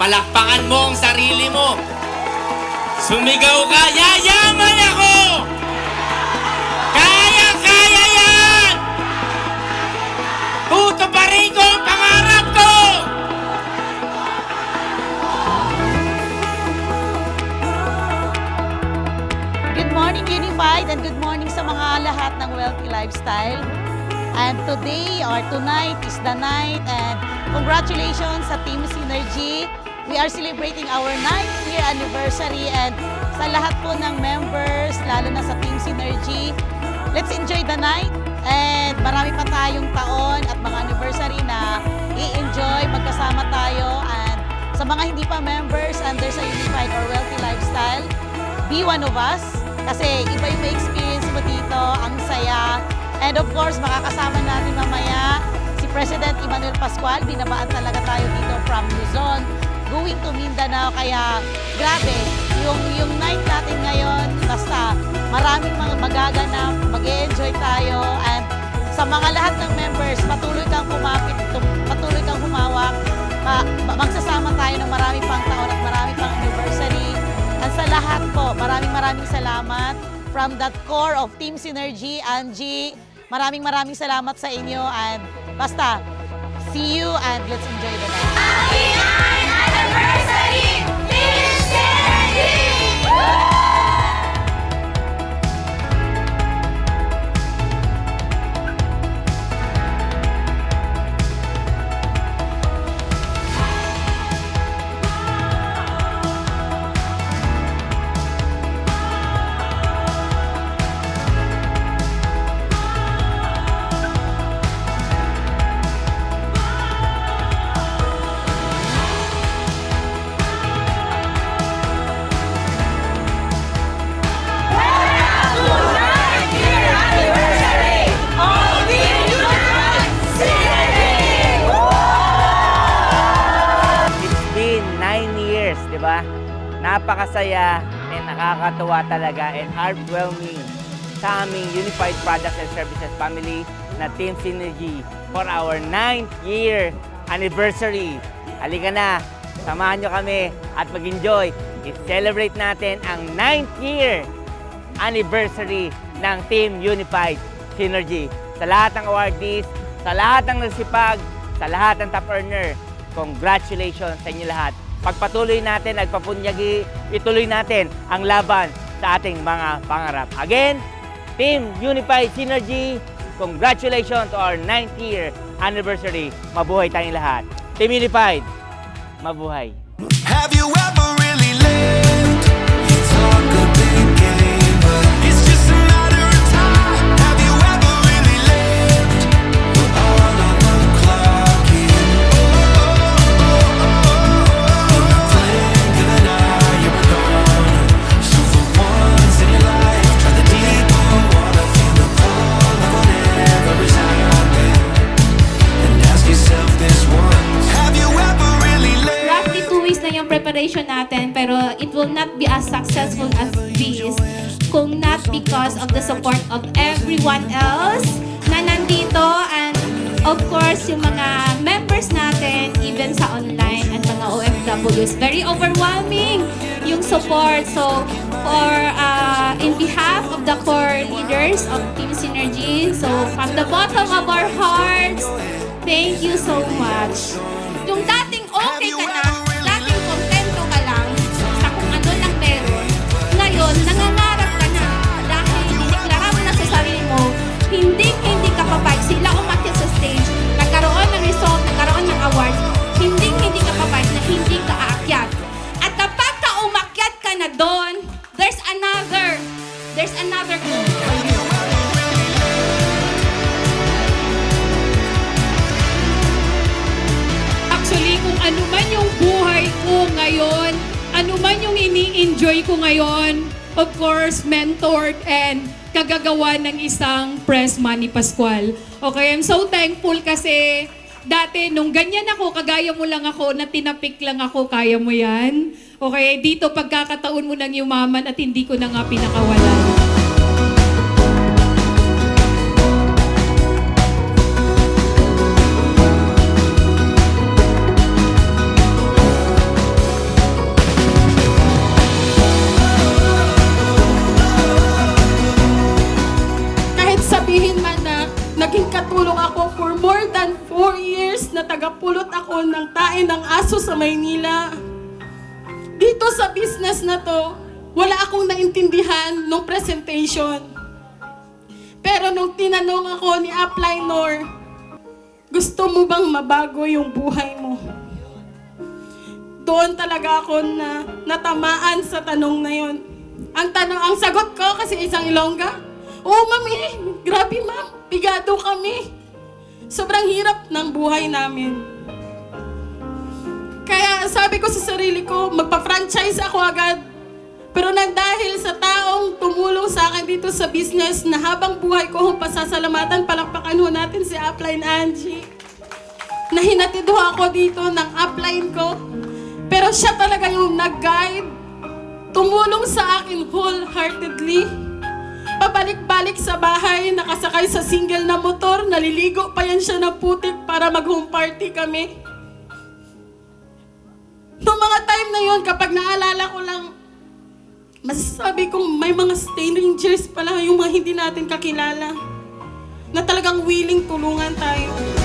Palakpakan mo ang sarili mo. Sumigaw ka, yayaman ako! Kaya-kaya yan! Tutuparin ko ang pangarap ko! Good morning, Unified, and good morning sa mga lahat ng Wealthy Lifestyle. And today or tonight is the night, and congratulations sa Team Synergy. We are celebrating our 9th year anniversary, and sa lahat po ng members, lalo na sa Team Synergy, let's enjoy the night. And marami pa tayong taon at mga anniversary na i-enjoy, magkasama tayo. And sa mga hindi pa members under sa Unified or Wealthy Lifestyle, be one of us. Kasi iba yung may experience mo dito, ang saya. And of course, makakasama natin mamaya si President Emmanuel Pascual. Binabaan talaga tayo dito from Luzon, going to Mindanao. Kaya grabe, yung night natin ngayon, basta maraming mga magaganap, mag-e-enjoy tayo. And sa mga lahat ng members, patuloy kang kumapit, patuloy kang humawak. Magsasama tayo ng marami pang taon at marami pang anniversary. At sa lahat po, maraming salamat from that core of Team Synergy. Angie, maraming salamat sa inyo. And basta, see you and let's enjoy the night. Anniversary Team Synergy! Diba? Napakasaya and nakakatuwa talaga and heartwarming sa aming Unified Products and Services family na Team Synergy for our 9th year anniversary. Halika na, samahan nyo kami at mag-enjoy. I-celebrate natin ang 9th year anniversary ng Team Unified Synergy. Sa lahat ng awardees, sa lahat ng nagsipag, sa lahat ng top earner, congratulations sa inyo lahat. Pagpatuloy natin, nagpapunyagi, ituloy natin ang laban sa ating mga pangarap. Again, Team Unified Synergy, congratulations to our 9th year anniversary. Mabuhay tayong lahat. Team Unified, mabuhay. Have you ever really lived? You talk a big game, but it's just a matter of time. Have you ever really lived? We're all on the clock here. In the blink of an eye, you're gone. So for once in your life, try the deeper water, feel the pull of whatever is happening, and ask yourself this once: have you ever really lived? Roughly 2 weeks na yung preparation natin, pero it will not be as successful as this kung not because of the support of everyone else na nandito, and of course yung mga members natin even sa online and mga OFWs. Very overwhelming yung support. So for in behalf of the core leaders of Team Synergy, so from the bottom of our hearts, thank you so much. Yung dating okay ka na, dating kontento ka lang sa kung ano lang meron, ngayon nangangarap ka na dahil dineklara mo na sa sarili mo, hindi ka papayag. Sila umakyat sa stage, nagkaroon ng result, nagkaroon ng awards, hindi ka papayag na hindi ka aakyat. At kapag ka umakyat ka na doon, there's another goal for you. Actually, kung ano man yung buhay ko ngayon, ano man yung ini-enjoy ko ngayon, of course, mentored and kagagawa ng isang press Manny Pascual. Okay, I'm so thankful kasi dati nung ganyan ako, kagaya mo lang ako, na tinapik lang ako, kaya mo yan. Okay, dito pagkakataon mo nang yumaman at hindi ko na nga pinakawalan. tagapulot ako ng tae ng aso sa Maynila. Dito sa business na to, wala akong naintindihan nung presentation. Pero nung tinanong ako ni Upliner, gusto mo bang mabago yung buhay mo? Doon talaga ako na natamaan sa tanong na yon. Ang sagot ko kasi isang Ilongga, "Oo, mami, grabe ma'am, pigado kami. Sobrang hirap ng buhay namin." Kaya sabi ko sa sarili ko, magpa-franchise ako agad. Pero nang dahil sa taong tumulong sa akin dito sa business na habang buhay ko pasasalamatan, palakpakan ho natin si Upline Angie. Nahinatid ho ako dito ng upline ko. Pero siya talaga yung nag-guide, tumulong sa akin wholeheartedly. Pabalik-balik sa bahay, nakasakay sa single na motor, naliligo pa yan siya na putik para mag-home party kami. Noong mga time na yun, kapag naalala ko lang, masasabi kong may mga strangers pala yung mga hindi natin kakilala na talagang willing tulungan tayo.